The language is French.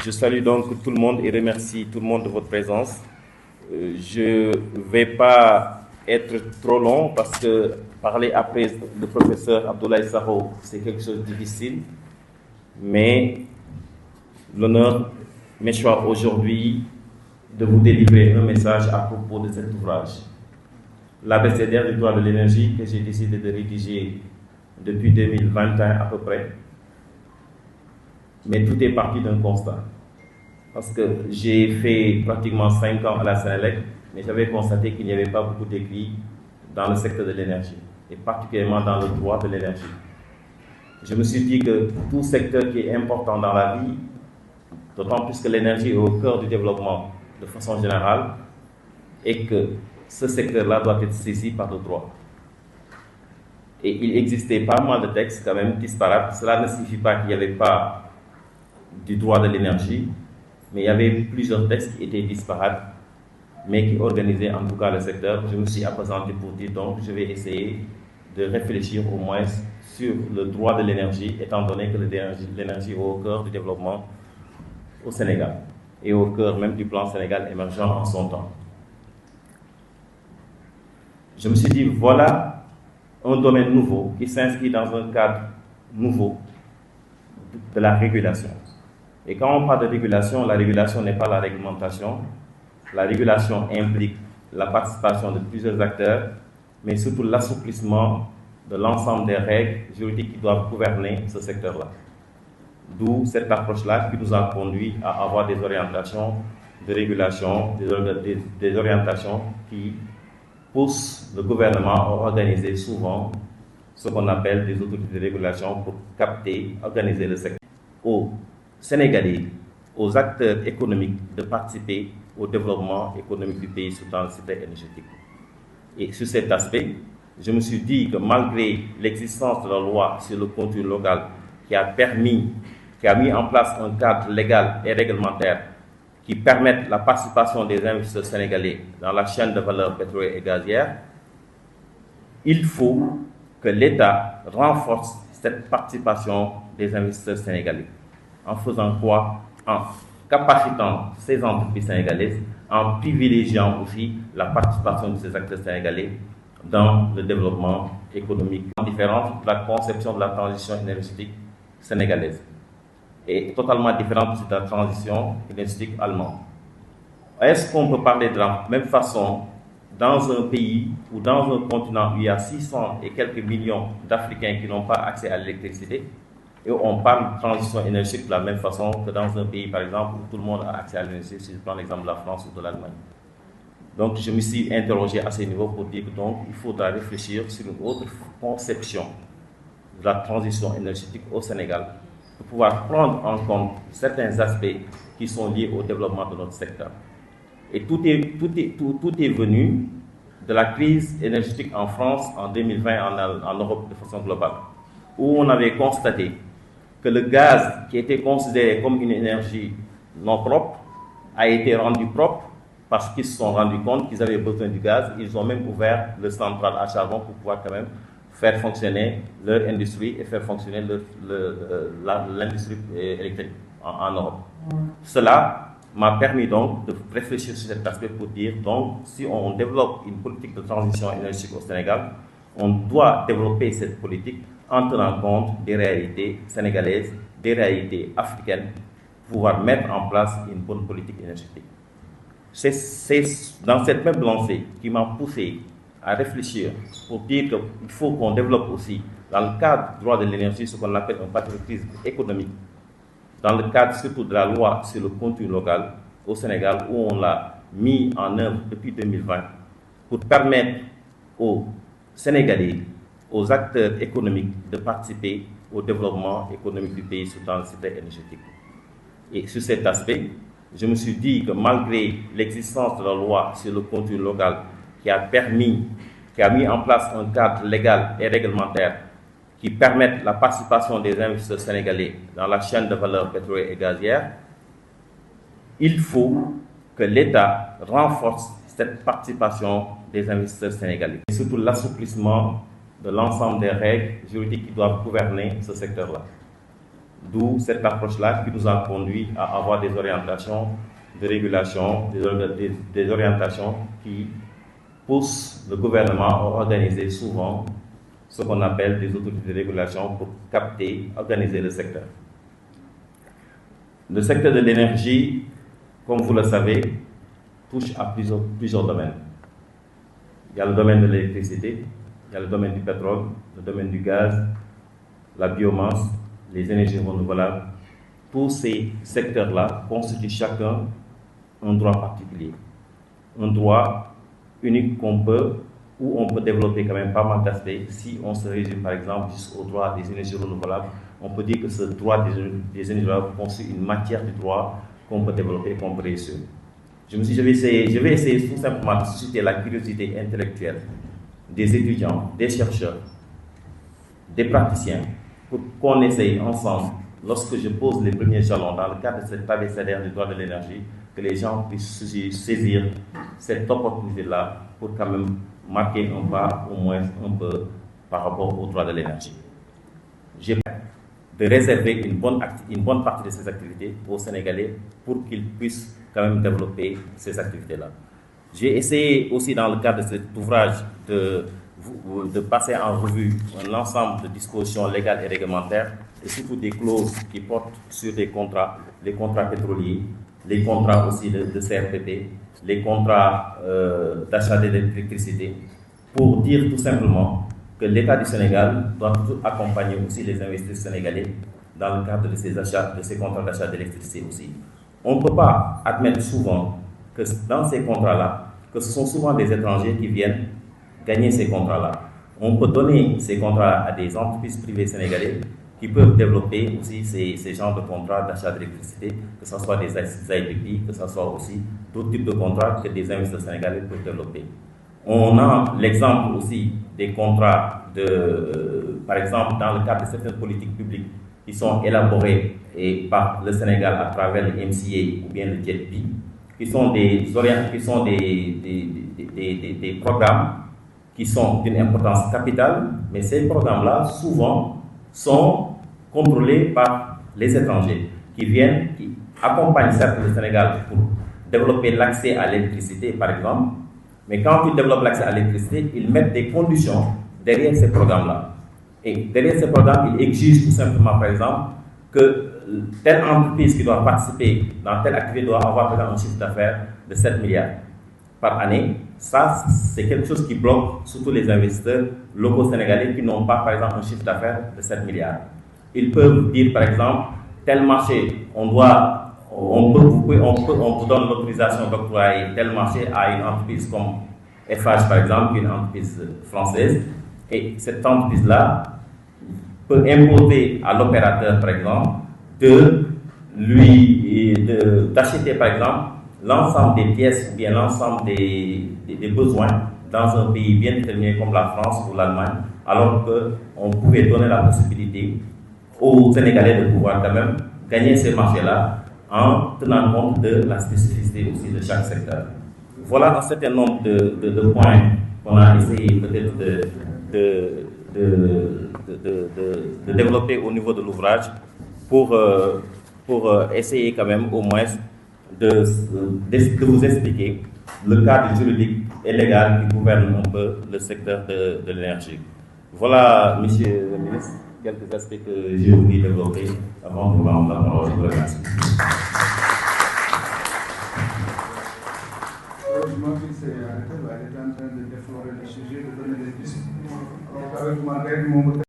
Je salue donc tout le monde et remercie tout le monde de votre présence. Je ne vais pas être trop long parce que parler après le professeur Abdoulaye Sakho, c'est quelque chose de difficile. Mais l'honneur m'échoit aujourd'hui de vous délivrer un message à propos de cet ouvrage. L'abécédaire du droit de l'énergie que j'ai décidé de rédiger depuis 2021 à peu près. Mais tout est parti d'un constat. Parce que j'ai fait pratiquement 5 ans à la Sénélec, mais j'avais constaté qu'il n'y avait pas beaucoup d'écrits dans le secteur de l'énergie, et particulièrement dans le droit de l'énergie. Je me suis dit que tout secteur qui est important dans la vie, d'autant plus que l'énergie est au cœur du développement de façon générale, et que ce secteur-là doit être saisi par le droit. Et il existait pas mal de textes quand même disparates. Cela ne signifie pas qu'il n'y avait pas du droit de l'énergie, mais il y avait plusieurs textes qui étaient disparates, mais qui organisaient en tout cas le secteur. Je me suis appesanti pour dire donc je vais essayer de réfléchir au moins sur le droit de l'énergie, étant donné que l'énergie est au cœur du développement au Sénégal et au cœur même du plan Sénégal émergent en son temps. Je me suis dit, voilà un domaine nouveau qui s'inscrit dans un cadre nouveau de la régulation. Et quand on parle de régulation, la régulation n'est pas la réglementation. La régulation implique la participation de plusieurs acteurs, mais surtout l'assouplissement de l'ensemble des règles juridiques qui doivent gouverner ce secteur-là. D'où cette approche-là qui nous a conduit à avoir des orientations de régulation, des orientations qui poussent le gouvernement à organiser souvent ce qu'on appelle des autorités de régulation pour capter, organiser le secteur. Aux Sénégalais, aux acteurs économiques de participer au développement économique du pays dans le secteur énergétique. Et sur cet aspect, je me suis dit que malgré l'existence de la loi sur le contenu local qui a mis en place un cadre légal et réglementaire qui permettent la participation des investisseurs sénégalais dans la chaîne de valeur pétrolière et gazière, il faut que l'État renforce cette participation des investisseurs sénégalais. En faisant quoi? En capacitant ces entreprises sénégalaises, en privilégiant aussi la participation de ces acteurs sénégalais dans le développement économique. Différente de la conception de la transition énergétique sénégalaise et totalement différente de la transition énergétique allemande. Est-ce qu'on peut parler de la même façon dans un pays ou dans un continent où il y a 600 et quelques millions d'Africains qui n'ont pas accès à l'électricité, et on parle de transition énergétique de la même façon que dans un pays, par exemple, où tout le monde a accès à l'énergie, si je prends l'exemple de la France ou de l'Allemagne. Donc, je me suis interrogé à ce niveau pour dire que donc, il faudra réfléchir sur une autre conception de la transition énergétique au Sénégal pour pouvoir prendre en compte certains aspects qui sont liés au développement de notre secteur. Et tout est venu de la crise énergétique en France en 2020 en Europe de façon globale, où on avait constaté que le gaz qui était considéré comme une énergie non propre a été rendu propre parce qu'ils se sont rendus compte qu'ils avaient besoin du gaz. Ils ont même ouvert le central à charbon pour pouvoir quand même faire fonctionner leur industrie et faire fonctionner l'industrie électrique en Europe. Cela m'a permis donc de réfléchir sur cet aspect pour dire donc si on développe une politique de transition énergétique au Sénégal, on doit développer cette politique en tenant compte des réalités sénégalaises, des réalités africaines, pour pouvoir mettre en place une bonne politique énergétique. C'est dans cette même lancée qui m'a poussé à réfléchir pour dire qu'il faut qu'on développe aussi, dans le cadre du droit de l'énergie, ce qu'on appelle un patriotisme économique, dans le cadre surtout de la loi sur le contenu local au Sénégal, où on l'a mis en œuvre depuis 2020, pour permettre aux Sénégalais, aux acteurs économiques de participer au développement économique du pays dans le secteur énergétique. Et sur cet aspect, je me suis dit que malgré l'existence de la loi sur le contenu local qui a mis en place un cadre légal et réglementaire qui permettent la participation des investisseurs sénégalais dans la chaîne de valeur pétrolière et gazière, il faut que l'État renforce cette participation des investisseurs sénégalais. Et surtout l'assouplissement de l'ensemble des règles juridiques qui doivent gouverner ce secteur-là. D'où cette approche-là qui nous a conduit à avoir des orientations de régulation, des orientations qui poussent le gouvernement à organiser souvent ce qu'on appelle des autorités de régulation pour capter, organiser le secteur. Le secteur de l'énergie, comme vous le savez, touche à plusieurs domaines. Il y a le domaine de l'électricité, il y a le domaine du pétrole, le domaine du gaz, la biomasse, les énergies renouvelables. Tous ces secteurs-là constituent chacun un droit particulier, un droit unique où on peut développer quand même pas mal d'aspects. Si on se résume par exemple juste au droit des énergies renouvelables, on peut dire que ce droit des énergies renouvelables constitue une matière du droit qu'on peut développer, qu'on peut réussir. Je me suis dit, je vais essayer tout simplement de susciter la curiosité intellectuelle des étudiants, des chercheurs, des praticiens, pour qu'on essaye ensemble, lorsque je pose les premiers jalons dans le cadre de cet abécédaire du droit de l'énergie, que les gens puissent saisir cette opportunité-là pour quand même marquer un pas, au moins un peu, par rapport au droit de l'énergie. J'ai de réserver une bonne partie de ces activités aux Sénégalais pour qu'ils puissent quand même développer ces activités-là. J'ai essayé aussi dans le cadre de cet ouvrage de passer en revue un ensemble de dispositions légales et réglementaires et surtout des clauses qui portent sur les contrats pétroliers, les contrats aussi de CRPP, les contrats d'achat d'électricité, pour dire tout simplement que l'État du Sénégal doit toujours accompagner aussi les investisseurs sénégalais dans le cadre de ces achats, de ces contrats d'achat d'électricité aussi. On ne peut pas admettre souvent que dans ces contrats-là, que ce sont souvent des étrangers qui viennent gagner ces contrats-là. On peut donner ces contrats à des entreprises privées sénégalaises qui peuvent développer aussi ces genres de contrats d'achat d'électricité, que ce soit des IPP, que ce soit aussi d'autres types de contrats que des investisseurs sénégalais peuvent développer. On a l'exemple aussi des contrats par exemple, dans le cadre de certaines politiques publiques qui sont élaborées par le Sénégal à travers le MCA ou bien le JETP, qui sont des programmes qui sont d'une importance capitale, mais ces programmes-là, souvent, sont contrôlés par les étrangers qui accompagnent certes le Sénégal pour développer l'accès à l'électricité, par exemple, mais quand ils développent l'accès à l'électricité, ils mettent des conditions derrière ces programmes-là. Et derrière ces programmes, ils exigent tout simplement, par exemple, que telle entreprise qui doit participer dans telle activité doit avoir par exemple un chiffre d'affaires de 7 milliards par année. Ça, c'est quelque chose qui bloque surtout les investisseurs locaux sénégalais qui n'ont pas, par exemple, un chiffre d'affaires de 7 milliards. Ils peuvent dire, par exemple, tel marché, on vous donne l'autorisation d'octroyer tel marché à une entreprise comme FH, par exemple, une entreprise française, et cette entreprise-là peut imposer à l'opérateur, par exemple, d'acheter, par exemple, l'ensemble des pièces ou bien l'ensemble des besoins dans un pays bien déterminé comme la France ou l'Allemagne, alors qu'on pouvait donner la possibilité aux Sénégalais de pouvoir quand même gagner ces marchés-là en tenant compte de la spécificité aussi de chaque secteur. Voilà un certain nombre de points qu'on a essayé peut-être de développer au niveau de l'ouvrage pour essayer quand même au moins de vous expliquer le cadre juridique et légal qui gouverne un peu le secteur de l'énergie. Voilà, monsieur le ministre, quelques aspects que j'ai voulu développer avant de vous rendre la parole. Je vous remercie. Heureusement qu'il s'est arrêté, elle était en train de déflorer le sujet, de donner des pistes. Avec Marguerite,